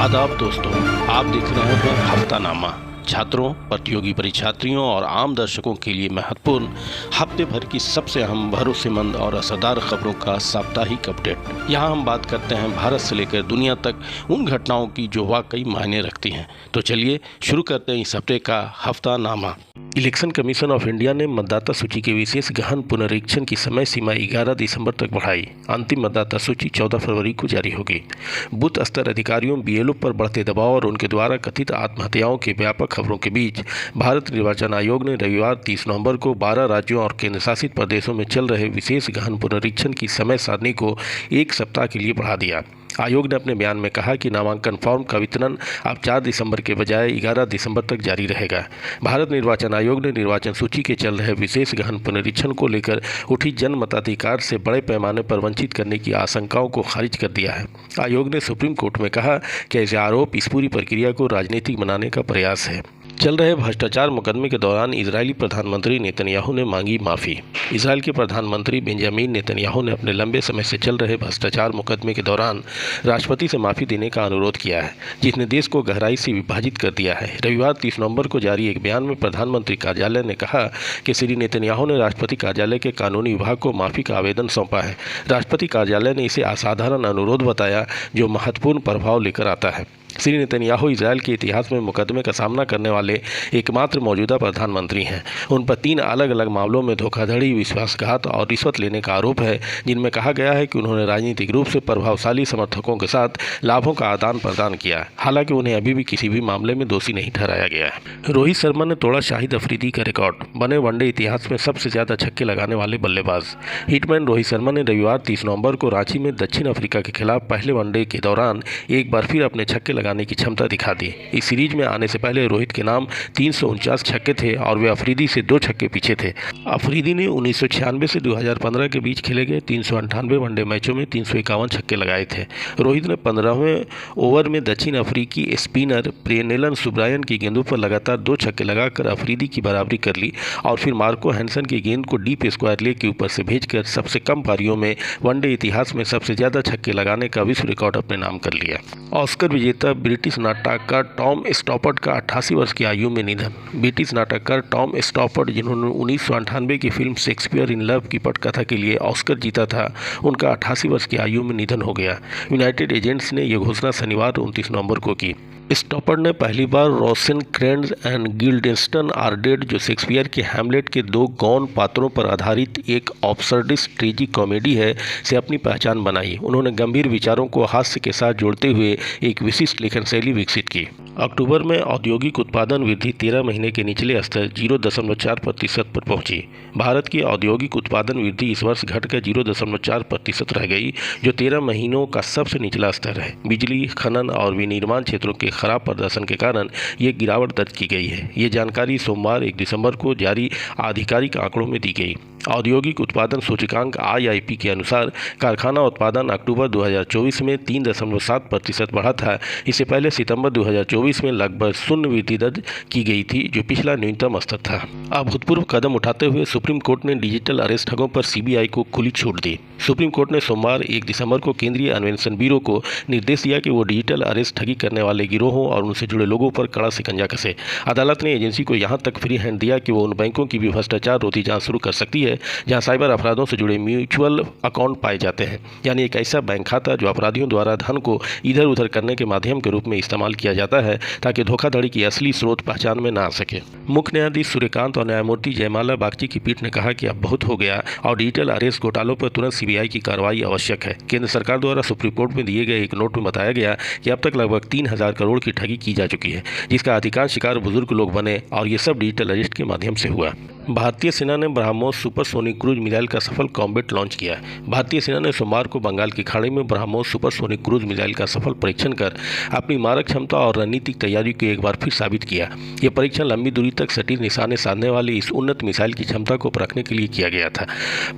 आदाब दोस्तों, आप देख रहे हैं हफ्तानामा। छात्रों, प्रतियोगी परीक्षार्थियों और आम दर्शकों के लिए महत्वपूर्ण हफ्ते भर की सबसे अहम, भरोसेमंद और असरदार खबरों का साप्ताहिक अपडेट। यहाँ हम बात करते हैं भारत से लेकर दुनिया तक उन घटनाओं की जो वाकई मायने रखती हैं। तो चलिए शुरू करते हैं इस हफ्ते का हफ्तानामा। इलेक्शन कमीशन ऑफ इंडिया ने मतदाता सूची के विशेष गहन पुनरीक्षण की समय सीमा 11 दिसंबर तक बढ़ाई। अंतिम मतदाता सूची 14 फरवरी को जारी होगी। बूथ स्तर अधिकारियों बीएलओ पर बढ़ते दबाव और उनके द्वारा कथित आत्महत्याओं के व्यापक खबरों के बीच भारत निर्वाचन आयोग ने रविवार 30 नवंबर को 12 राज्यों और केंद्र शासित प्रदेशों में चल रहे विशेष गहन पुनरीक्षण की समय सारणी को 1 सप्ताह के लिए बढ़ा दिया। आयोग ने अपने बयान में कहा कि नामांकन फॉर्म का वितरण अब 4 दिसंबर के बजाय 11 दिसंबर तक जारी रहेगा। भारत निर्वाचन आयोग ने निर्वाचन सूची के चल रहे विशेष गहन पुनरीक्षण को लेकर उठी जन मताधिकार से बड़े पैमाने पर वंचित करने की आशंकाओं को खारिज कर दिया है। आयोग ने सुप्रीम कोर्ट में कहा कि ऐसे आरोप इस पूरी प्रक्रिया को राजनीतिक बनाने का प्रयास है। चल रहे भ्रष्टाचार मुकदमे के दौरान इजरायली प्रधानमंत्री नेतन्याहू ने मांगी माफ़ी। इजरायल के प्रधानमंत्री बेंजामिन नेतन्याहू ने अपने लंबे समय से चल रहे भ्रष्टाचार मुकदमे के दौरान राष्ट्रपति से माफ़ी देने का अनुरोध किया है, जिसने देश को गहराई से विभाजित कर दिया है। रविवार 30 नवंबर को जारी एक बयान में प्रधानमंत्री कार्यालय ने कहा कि श्री नेतन्याहू ने राष्ट्रपति कार्यालय के कानूनी विभाग को माफ़ी का आवेदन सौंपा है। राष्ट्रपति कार्यालय ने इसे असाधारण अनुरोध बताया जो महत्वपूर्ण प्रभाव लेकर आता है। श्री नेतन्याहू इजरायल के इतिहास में मुकदमे का सामना करने वाले एकमात्र मौजूदा प्रधानमंत्री हैं। उन पर 3 अलग अलग मामलों में धोखाधड़ी, विश्वासघात और रिश्वत लेने का आरोप है, जिनमें कहा गया है कि उन्होंने राजनीतिक रूप से प्रभावशाली समर्थकों के साथ लाभों का आदान प्रदान किया। हालांकि उन्हें अभी भी किसी भी मामले में दोषी नहीं ठहराया गया है। रोहित शर्मा ने तोड़ा शाहिद अफरीदी का रिकॉर्ड, बने वनडे इतिहास में सबसे ज़्यादा छक्के लगाने वाले बल्लेबाज। हिटमैन रोहित शर्मा ने रविवार 30 नवंबर को रांची में दक्षिण अफ्रीका के खिलाफ पहले वनडे के दौरान एक बार फिर अपने छक्के लगाने की क्षमता दिखा दी। इस सीरीज में आने से पहले रोहित के नाम 349 छक्के थे और वे अफरीदी से 2 छक्के पीछे थे। अफरीदी ने 1996 से 2015 के बीच खेले गए 398 वनडे मैचों में 351 छक्के लगाए थे। रोहित ने 15वें ओवर में दक्षिण अफ्रीकी स्पिनर प्रेनेलन सुब्रायन की गेंदों पर लगातार 2 छक्के लगाकर अफरीदी की बराबरी कर ली और फिर मार्को हैंसन की गेंद को डीप स्क्वायर लेग के ऊपर से भेजकर सबसे कम पारियों में वनडे इतिहास में सबसे ज़्यादा छक्के लगाने का विश्व रिकॉर्ड अपने नाम कर लिया। ऑस्कर विजेता ब्रिटिश नाटककार टॉम स्टॉपर्ट का 88 वर्ष की आयु में निधन। ब्रिटिश नाटककार टॉम स्टॉपर्ट, जिन्होंने 1998 की फिल्म शेक्सपियर इन लव की पटकथा के लिए ऑस्कर जीता था, उनका 88 वर्ष की आयु में निधन हो गया। यूनाइटेड एजेंट्स ने यह घोषणा शनिवार 29 नवंबर को की। स्टॉपर्ट ने पहली बार रोसेनक्रेंट्ज एंड गिल्डेस्टन आर डेड, जो शेक्सपियर के हैमलेट के 2 गौण पात्रों पर आधारित एक ऑब्सर्डिस्ट ट्रेजिक कॉमेडी है, से अपनी पहचान बनाई। उन्होंने गंभीर विचारों को हास्य के साथ जोड़ते हुए एक विशिष्ट लेखन शैली विकसित की। अक्टूबर में औद्योगिक उत्पादन वृद्धि 13 महीने के निचले स्तर 0.4% पर पहुंची। भारत की औद्योगिक उत्पादन वृद्धि इस वर्ष घटकर 0.4% रह गई, जो 13 महीनों का सबसे निचला स्तर है। बिजली, खनन और विनिर्माण क्षेत्रों के खराब प्रदर्शन के कारण ये गिरावट दर्ज की गई है। ये जानकारी सोमवार 1 दिसंबर को जारी आधिकारिक आंकड़ों में दी गई। औद्योगिक उत्पादन सूचकांक IIP के अनुसार कारखाना उत्पादन अक्टूबर 2024 में 3.7% बढ़ा था। इससे पहले सितंबर 2024 में लगभग 0 वृद्धि दर्ज की गई थी, जो पिछला न्यूनतम स्तर था। अभूतपूर्व कदम उठाते हुए सुप्रीम कोर्ट ने डिजिटल अरेस्ट ठगों पर CBI को खुली छूट दी। सुप्रीम कोर्ट ने सोमवार 1 दिसंबर को केंद्रीय अन्वेषण ब्यूरो को निर्देश दिया कि वो डिजिटल अरेस्ट ठगी करने वाले गिरोहों और उनसे जुड़े लोगों पर कड़ा शिकंजा कसे। अदालत ने एजेंसी को यहाँ तक फ्री हैंड दिया कि वो उन बैंकों की भी भ्रष्टाचार रोधी जांच शुरू कर सकती है जहां साइबर अपराधों से जुड़े म्यूचुअल अकाउंट पाए जाते हैं, यानी एक ऐसा बैंक खाता जो अपराधियों द्वारा धन को इधर उधर करने के माध्यम के रूप में इस्तेमाल किया जाता है, ताकि धोखाधड़ी की असली स्रोत पहचान में ना आ सके। मुख्य न्यायाधीश सूर्यकांत और न्यायमूर्ति जयमाला बागची की पीठ ने कहा कि अब बहुत हो गया और डिजिटल अरेस्ट घोटालों पर तुरंत CBI की कार्रवाई आवश्यक है। केंद्र सरकार द्वारा सुप्रीम कोर्ट में दिए गए एक नोट में बताया गया कि अब तक लगभग 3000 करोड़ की ठगी की जा चुकी है, जिसका अधिकांश शिकार बुजुर्ग लोग बने और ये सब डिजिटल अरेस्ट के माध्यम से हुआ। भारतीय सेना ने ब्रह्मोस सुपरसोनिक क्रूज मिसाइल का सफल कॉम्बैट लॉन्च किया। भारतीय सेना ने सोमवार को बंगाल की खाड़ी में ब्रह्मोस सुपरसोनिक क्रूज मिसाइल का सफल परीक्षण कर अपनी मारक क्षमता और रणनीतिक तैयारी को एक बार फिर साबित किया। यह परीक्षण लंबी दूरी तक सटीक निशाने साधने वाली इस उन्नत मिसाइल की क्षमता को परखने के लिए किया गया था।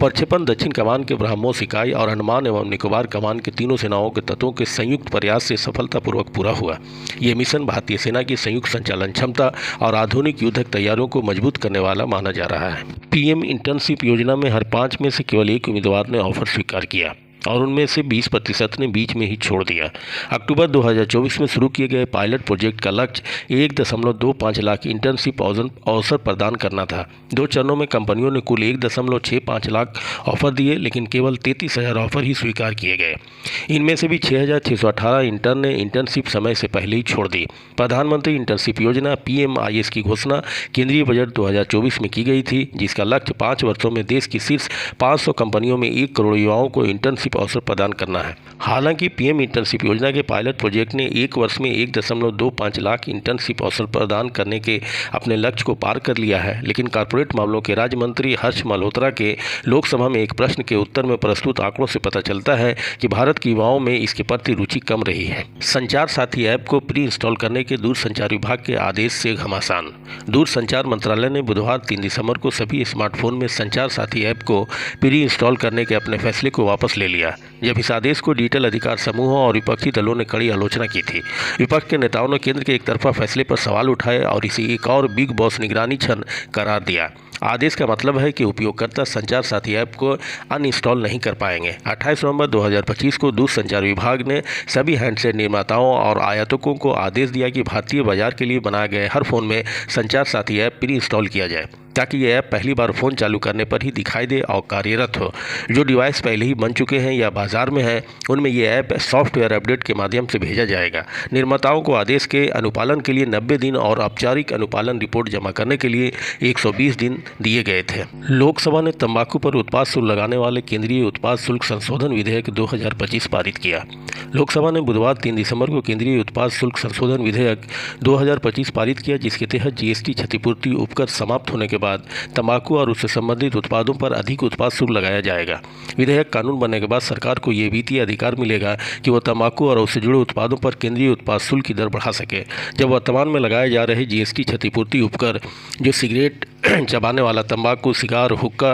प्रक्षेपण दक्षिण कमान के ब्रह्मोस इकाई और अंडमान एवं निकोबार कमान के तीनों सेनाओं के तत्वों के संयुक्त प्रयास से सफलतापूर्वक पूरा हुआ। ये मिशन भारतीय सेना की संयुक्त संचालन क्षमता और आधुनिक युद्धक तैयारियों को मजबूत करने वाला माना जा रहा है। PM इंटर्नशिप योजना में हर 5 में से केवल 1 उम्मीदवार ने ऑफर स्वीकार किया। और उनमें से 20% ने बीच में ही छोड़ दिया। अक्टूबर 2024 में शुरू किए गए पायलट प्रोजेक्ट का लक्ष्य 1.25 लाख इंटर्नशिप अवसर प्रदान करना था। 2 चरणों में कंपनियों ने कुल 1.65 लाख ऑफर दिए, लेकिन केवल 33,000 ऑफर ही स्वीकार किए गए। इनमें से भी 6,618 इंटर्न ने इंटर्नशिप समय से पहले ही छोड़ दी। प्रधानमंत्री इंटर्नशिप योजना PMIS की घोषणा केंद्रीय बजट 2024 में की गई थी, जिसका लक्ष्य 5 वर्षों में देश की शीर्ष 500 कंपनियों में 1 करोड़ युवाओं को इंटर्नशिप अवसर प्रदान करना है। हालांकि PM इंटर्नशिप योजना के पायलट प्रोजेक्ट ने 1 वर्ष में 1.25 लाख इंटर्नशिप अवसर प्रदान करने के अपने लक्ष्य को पार कर लिया है, लेकिन कॉर्पोरेट मामलों के राज्य मंत्री हर्ष मल्होत्रा के लोकसभा में एक प्रश्न के उत्तर में प्रस्तुत आंकड़ों से पता चलता है कि भारत के युवाओं में इसके प्रति रुचि कम रही है। संचार साथी ऐप को प्री इंस्टॉल करने के दूरसंचार विभाग के आदेश से घमासान। दूरसंचार मंत्रालय ने बुधवार 3 दिसंबर को सभी स्मार्टफोन में संचार साथी ऐप को प्री इंस्टॉल करने के अपने फैसले को वापस ले लिया। जब इस आदेश को डिजिटल अधिकार समूहों और विपक्षी दलों ने कड़ी आलोचना की थी। विपक्ष के नेताओं ने केंद्र के एक तरफा फैसले पर सवाल उठाए और इसे एक और बिग बॉस निगरानी छन करार दिया। आदेश का मतलब है कि उपयोगकर्ता संचार साथी ऐप को अनइंस्टॉल नहीं कर पाएंगे। 28 नवंबर 2025 को दूरसंचार विभाग ने सभी हैंडसेट निर्माताओं और आयातकों को आदेश दिया कि भारतीय बाजार के लिए बनाए गए हर फोन में संचार साथी ऐप प्री इंस्टॉल किया जाए, ताकि ये ऐप पहली बार फ़ोन चालू करने पर ही दिखाई दे और कार्यरत हो। जो डिवाइस पहले ही बन चुके हैं या बाजार में हैं, उनमें ये ऐप सॉफ्टवेयर अपडेट के माध्यम से भेजा जाएगा। निर्माताओं को आदेश के अनुपालन के लिए 90 दिन और औपचारिक अनुपालन रिपोर्ट जमा करने के लिए 120 दिन दिए गए थे। लोकसभा ने तंबाकू पर उत्पाद शुल्क लगाने वाले केंद्रीय उत्पाद शुल्क संशोधन विधेयक 2025 पारित किया। लोकसभा ने बुधवार 3 दिसंबर को केंद्रीय उत्पाद शुल्क संशोधन विधेयक 2025 पारित किया, जिसके तहत GST क्षतिपूर्ति उपकर समाप्त होने के बाद तंबाकू और उससे संबंधित उत्पादों पर अधिक उत्पाद शुल्क लगाया जाएगा। विधेयक कानून बनने के बाद सरकार को ये वित्तीय अधिकार मिलेगा कि वह तंबाकू और उससे जुड़े उत्पादों पर केंद्रीय उत्पाद शुल्क की दर बढ़ा सके। जब वर्तमान में लगाए जा रहे GST क्षतिपूर्ति उपकर, जो सिगरेट चबाने वाला तंबाकू, सिगार, हुक्का,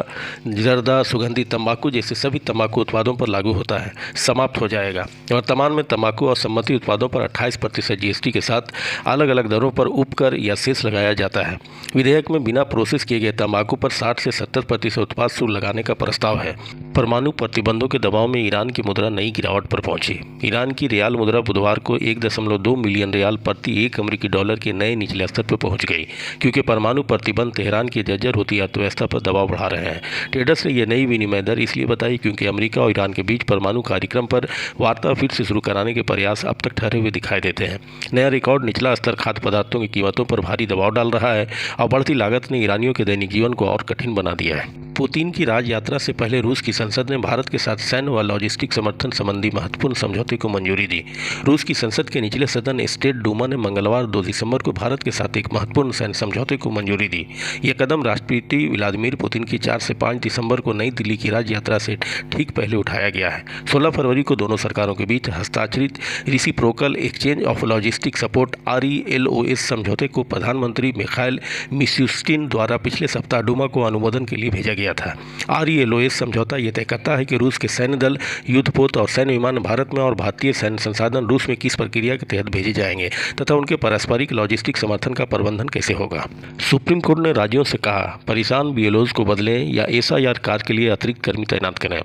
जर्दा, सुगंधित तंबाकू जैसे सभी तंबाकू उत्पादों पर लागू होता है, समाप्त हो जाएगा। वर्तमान में तंबाकू और संबंधित उत्पादों पर 28% GST के साथ अलग अलग दरों पर उपकर या सेस लगाया जाता है। विधेयक में बिना प्रोसेस किए गए तंबाकू पर 60 से 70% उत्पाद शुल्क लगाने का प्रस्ताव है। परमाणु प्रतिबंधों के दबाव में ईरान की मुद्रा नई गिरावट पर पहुंची। ईरान की रियाल मुद्रा बुधवार को 1.2 मिलियन रियाल प्रति $1 अमेरिकी के नए निचले स्तर पर पहुंच गई, क्योंकि परमाणु प्रतिबंध तेहरान की जर्जर होती अर्थव्यवस्था पर दबाव बढ़ा रहे हैं। ट्रेडर्स ने यह नई विनिमय दर इसलिए बताई क्योंकि अमेरिका और ईरान के बीच परमाणु कार्यक्रम पर वार्ता फिर से शुरू कराने के प्रयास अब तक ठहरे हुए दिखाई देते हैं। नया रिकॉर्ड निचला स्तर खाद्य पदार्थों की कीमतों पर भारी दबाव डाल रहा है और बढ़ती लागत ने ईरानियों के दैनिक जीवन को और कठिन बना दिया है। पुतिन की राज यात्रा से पहले रूस की संसद ने भारत के साथ सैन्य व लॉजिस्टिक समर्थन संबंधी महत्वपूर्ण समझौते को मंजूरी दी। रूस की संसद के निचले सदन स्टेट डूमा ने मंगलवार 2 दिसंबर को भारत के साथ एक महत्वपूर्ण सैन्य समझौते को मंजूरी दी। यह कदम राष्ट्रपति व्लादिमीर पुतिन की 4 से 5 दिसंबर को नई दिल्ली की राज यात्रा से ठीक पहले उठाया गया है। 16 फरवरी को दोनों सरकारों के बीच हस्ताक्षरित reciprocal exchange of logistic support RELOS समझौते को प्रधानमंत्री मिखाइल मिशुस्टिन द्वारा पिछले सप्ताह डूमा को अनुमोदन के लिए भेजा गया था। RELOS समझौता यह तय करता है कि रूस के सैन्य दल, युद्धपोत और सैन्य विमान भारत में और भारतीय सैन्य संसाधन रूस में किस प्रक्रिया के तहत भेजे जाएंगे तथा उनके पारस्परिक लॉजिस्टिक समर्थन का प्रबंधन कैसे होगा। सुप्रीम कोर्ट ने राज्यों से कहा, परेशान BLOs को बदलें या SIR कार्य के लिए अतिरिक्त कर्मी तैनात करें।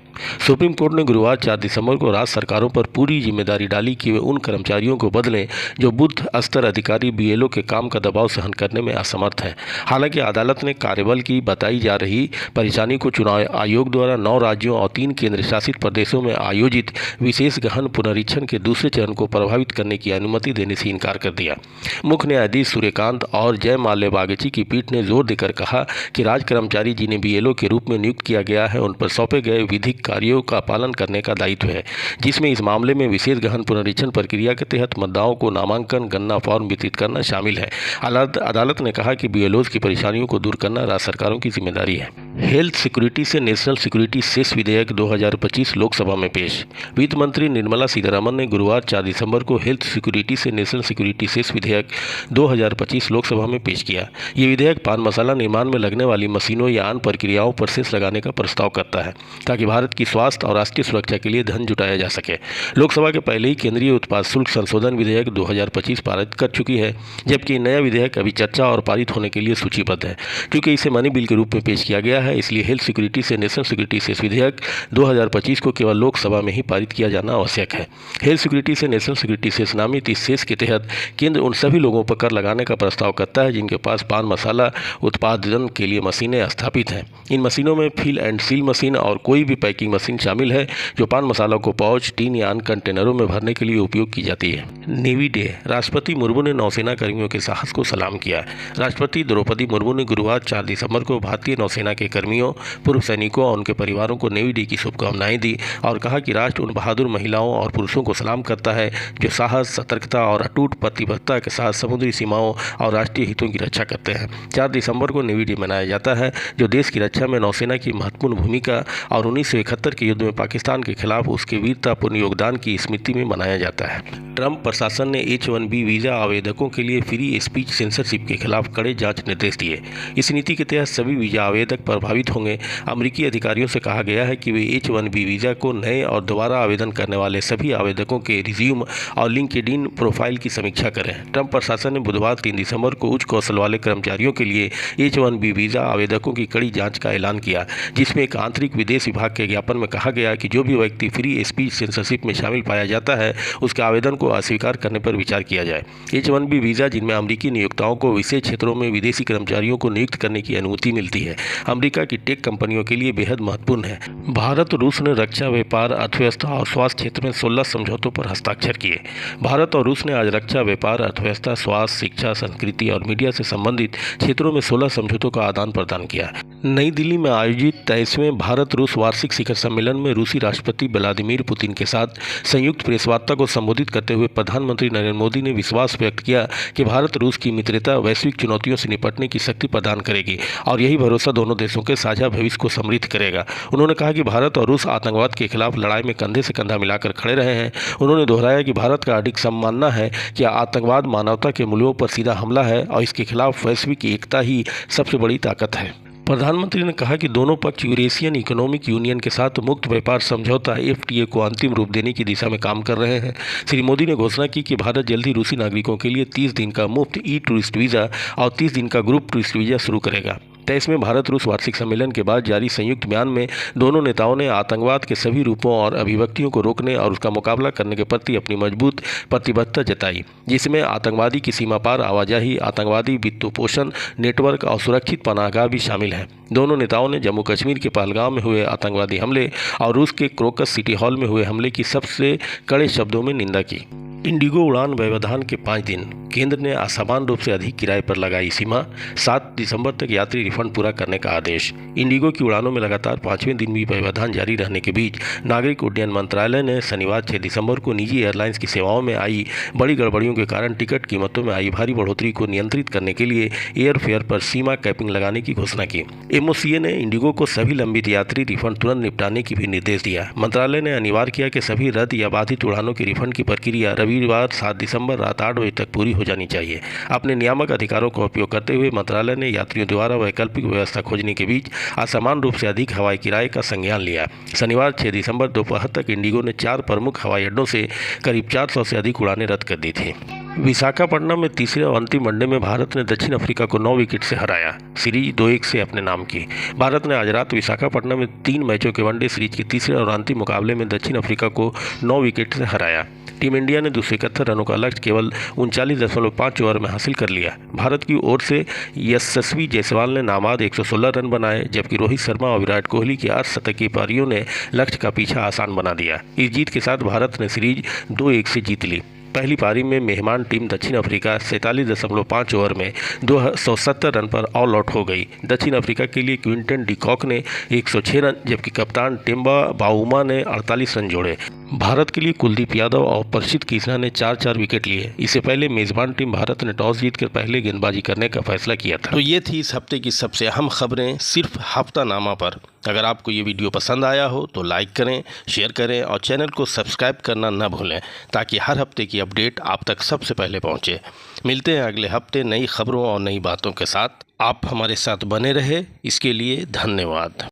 सुप्रीम कोर्ट ने गुरुवार 4 दिसंबर को राज्य सरकारों पर पूरी जिम्मेदारी डाली कि वे उन कर्मचारियों को बदलें जो बुद्ध स्तर अधिकारी BLO के काम का दबाव सहन करने में असमर्थ हैं। हालांकि अदालत ने कार्यबल की बताई जा रही परेशानी को चुनाव आयोग द्वारा 9 राज्यों और 3 केंद्र शासित प्रदेशों में आयोजित विशेष गहन पुनरीक्षण के दूसरे चरण को प्रभावित करने की अनुमति देने से इनकार कर दिया। मुख्य न्यायाधीश सूर्यकांत और जयमाल्या बागची की पीठ ने जोर देकर कहा कि राज्य कर्मचारी जिन्हें BLO के रूप में नियुक्त किया गया है, उन पर सौंपे गए विधिक कार्यों का पालन करने का दायित्व है, जिसमें इस मामले में विशेष गहन पुनरीक्षण प्रक्रिया के तहत मतदाताओं को नामांकन, गणना फॉर्म वितरित करना शामिल है। अदालत ने कहा कि BLOs की परेशानियों को दूर करना राज्य सरकारों की जिम्मेदारी है। हेल्थ सिक्योरिटी से नेशनल सिक्योरिटी सेस विधेयक 2025 लोकसभा में पेश। वित्त मंत्री निर्मला सीतारमण ने गुरुवार 4 दिसंबर को हेल्थ सिक्योरिटी से नेशनल सिक्योरिटी सेस विधेयक 2025 लोकसभा में पेश किया। ये विधेयक पान मसाला निर्माण में लगने वाली मशीनों या अन्य प्रक्रियाओं पर सेस लगाने का प्रस्ताव करता है, ताकि भारत की स्वास्थ्य और राष्ट्रीय सुरक्षा के लिए धन जुटाया जा सके। लोकसभा के पहले ही केंद्रीय उत्पाद शुल्क संशोधन विधेयक 2025 पारित कर चुकी है, जबकि नया विधेयक अभी चर्चा और पारित होने के लिए सूचीबद्ध है। क्योंकि इसे मनी बिल के रूप में पेश किया गया है, इसलिए हेल्थ सिक्योरिटी से नेशनल सिक्योरिटी सेस विधेयक विधेयक 2025 को केवल लोकसभा में ही पारित किया जाना आवश्यक है। हेल्थ सिक्योरिटी से नेशनल सिक्योरिटी सेस नामित इस सेस के तहत केंद्र उन सभी लोगों पर कर लगाने का प्रस्ताव करता है जिनके पास पान मसाला उत्पादन के लिए मशीनें स्थापित हैं। इन मशीनों में फिल एंड सील मशीन और कोई भी पैकिंग मशीन शामिल है जो पान मसाला को पाउच, टीन या अन्य कंटेनरों में भरने के लिए उपयोग की जाती है। Navy day. राष्ट्रपति मुर्मू ने नौसेना कर्मियों के साहस को सलाम किया। राष्ट्रपति द्रौपदी मुर्मू ने गुरुवार 4 दिसंबर को भारतीय नौसेना के कर्मियों, पूर्व सैनिकों और उनके परिवारों को नेवी डे की शुभकामनाएं दी और कहा कि राष्ट्र उन बहादुर महिलाओं और पुरुषों को सलाम करता है जो साहस, सतर्कता और अटूट प्रतिबद्धता के साथ समुद्री सीमाओं और राष्ट्रीय हितों की रक्षा करते हैं। 4 दिसंबर को नेवी डे मनाया जाता है जो देश की रक्षा में नौसेना की महत्वपूर्ण भूमिका और 1971 के युद्ध में पाकिस्तान के खिलाफ उसके वीरतापूर्ण योगदान की स्मृति में मनाया जाता है। ट्रंप प्रशासन ने H-1B वीज़ा आवेदकों के लिए फ्री स्पीच सेंसरशिप के खिलाफ कड़े जांच निर्देश दिए। इस नीति के तहत सभी वीज़ा आवेदक प्रभावित होंगे। अमेरिकी अधिकारियों से कहा गया है कि वे H-1B वीज़ा को नए और दोबारा आवेदन करने वाले सभी आवेदकों के रिज्यूम और लिंक्डइन प्रोफाइल की समीक्षा करें। ट्रंप प्रशासन ने बुधवार 3 दिसंबर को उच्च कौशल वाले कर्मचारियों के लिए H-1B वीज़ा आवेदकों की कड़ी जाँच का ऐलान किया, जिसमें एक आंतरिक विदेश विभाग के ज्ञापन में कहा गया कि जो भी व्यक्ति फ्री स्पीच सेंसरशिप में शामिल पाया जाता है उसके आवेदन को अस्वीकार करने पर विचार किया जाए। H-1B वीज़ा जिनमें अमेरिकी नियोक्ताओं को विशेष क्षेत्रों में विदेशी कर्मचारियों को नियुक्त करने की अनुमति मिलती है, अमेरिका की टेक कंपनियों के लिए बेहद महत्वपूर्ण है। भारत और रूस ने रक्षा, व्यापार, अर्थव्यवस्था और स्वास्थ्य क्षेत्र में 16 समझौतों पर हस्ताक्षर किए। भारत और रूस ने आज रक्षा, व्यापार, अर्थव्यवस्था, स्वास्थ्य, शिक्षा, संस्कृति और मीडिया से संबंधित क्षेत्रों में 16 समझौतों का आदान प्रदान किया। नई दिल्ली में आयोजित 23वें भारत रूस वार्षिक शिखर सम्मेलन में रूसी राष्ट्रपति व्लादिमीर पुतिन के साथ संयुक्त प्रेस वार्ता को संबोधित करते हुए प्रधानमंत्री नरेंद्र मोदी ने विश्वास व्यक्त किया कि भारत रूस की मित्रता वैश्विक चुनौतियों से निपटने की शक्ति प्रदान करेगी और यही भरोसा दोनों देशों के साझा भविष्य को समृद्ध करेगा। उन्होंने कहा कि भारत और रूस आतंकवाद के खिलाफ लड़ाई में कंधे से कंधा मिलाकर खड़े रहे हैं। उन्होंने दोहराया कि भारत का अडिग मानना है कि आतंकवाद मानवता के मूल्यों पर सीधा हमला है और इसके खिलाफ वैश्विक एकता ही सबसे बड़ी ताकत है। प्रधानमंत्री ने कहा कि दोनों पक्ष यूरेशियन इकोनॉमिक यूनियन के साथ मुक्त व्यापार समझौता FTA को अंतिम रूप देने की दिशा में काम कर रहे हैं। श्री मोदी ने घोषणा की कि भारत जल्द ही रूसी नागरिकों के लिए 30 दिन का मुफ्त टूरिस्ट वीज़ा और 30 दिन का ग्रुप टूरिस्ट वीज़ा शुरू करेगा। 23वें भारत रूस वार्षिक सम्मेलन के बाद जारी संयुक्त बयान में दोनों नेताओं ने आतंकवाद के सभी रूपों और अभिव्यक्तियों को रोकने और उसका मुकाबला करने के प्रति अपनी मजबूत प्रतिबद्धता जताई, जिसमें आतंकवादी की सीमा पार आवाजाही, आतंकवादी वित्तपोषण नेटवर्क और सुरक्षित पनाहगाह भी शामिल हैं। दोनों नेताओं ने जम्मू कश्मीर के पहलगाम में हुए आतंकवादी हमले और रूस के क्रोकस सिटी हॉल में हुए हमले की सबसे कड़े शब्दों में निंदा की। इंडिगो उड़ान व्यवधान के 5 दिन। केंद्र ने असामान्य रूप से अधिक किराए पर लगाई सीमा। 7 दिसंबर तक यात्री रिफंड पूरा करने का आदेश। इंडिगो की उड़ानों में लगातार 5वें दिन भी व्यवधान जारी रहने के बीच नागरिक उड्डयन मंत्रालय ने शनिवार 6 दिसंबर को निजी एयरलाइंस की सेवाओं में आई बड़ी गड़बड़ियों के कारण टिकट कीमतों में आई भारी बढ़ोतरी को नियंत्रित करने के लिए एयरफेयर पर सीमा कैपिंग लगाने की घोषणा की। MOCA ने इंडिगो को सभी लंबित यात्री रिफंड तुरंत निपटाने की भी निर्देश दिया। मंत्रालय ने अनिवार्य किया कि सभी रद्द या बाधित उड़ानों की रिफंड की प्रक्रिया रविवार 7 दिसंबर रात 8 बजे तक पूरी हो जानी चाहिए। अपने नियामक अधिकारों का उपयोग करते हुए मंत्रालय ने यात्रियों द्वारा वैकल्पिक व्यवस्था खोजने के बीच असमान रूप से अधिक हवाई किराए का संज्ञान लिया। शनिवार 6 दिसंबर दोपहर तक इंडिगो ने 4 प्रमुख हवाई अड्डों से करीब 400 से अधिक उड़ानें रद्द कर दी थी। विशाखापट्टनम में तीसरे और अंतिम वनडे में भारत ने दक्षिण अफ्रीका को 9 विकेट से हराया। सीरीज 2-1 से अपने नाम की। भारत ने आज रात विशाखापट्टनम में 3 मैचों के वनडे सीरीज के तीसरे और अंतिम मुकाबले में दक्षिण अफ्रीका को 9 विकेट से हराया। टीम इंडिया ने 271 रनों का लक्ष्य केवल 39.5 ओवर में हासिल कर लिया। भारत की ओर से यशस्वी जायसवाल ने नाबाद 116 रन बनाए, जबकि रोहित शर्मा और विराट कोहली की अर्धशतकीय पारियों ने लक्ष्य का पीछा आसान बना दिया। इस जीत के साथ भारत ने सीरीज 2-1 से जीत ली। पहली पारी में मेहमान टीम दक्षिण अफ्रीका 47.5 ओवर में 270 रन पर ऑल आउट हो गई। दक्षिण अफ्रीका के लिए क्विंटन डिकॉक ने 106 रन जबकि कप्तान टेम्बा बाउमा ने 48 रन जोड़े। भारत के लिए कुलदीप यादव और प्रसिद्ध कृष्णा ने 4-4 विकेट लिए। इससे पहले मेजबान टीम भारत ने टॉस जीतकर पहले गेंदबाजी करने का फैसला किया था। तो ये थी इस हफ्ते की सबसे अहम खबरें सिर्फ हफ्तानामा पर। अगर आपको ये वीडियो पसंद आया हो तो लाइक करें, शेयर करें और चैनल को सब्सक्राइब करना न भूलें ताकि हर हफ्ते की अपडेट आप तक सबसे पहले पहुंचे। मिलते हैं अगले हफ्ते नई खबरों और नई बातों के साथ। आप हमारे साथ बने रहे, इसके लिए धन्यवाद।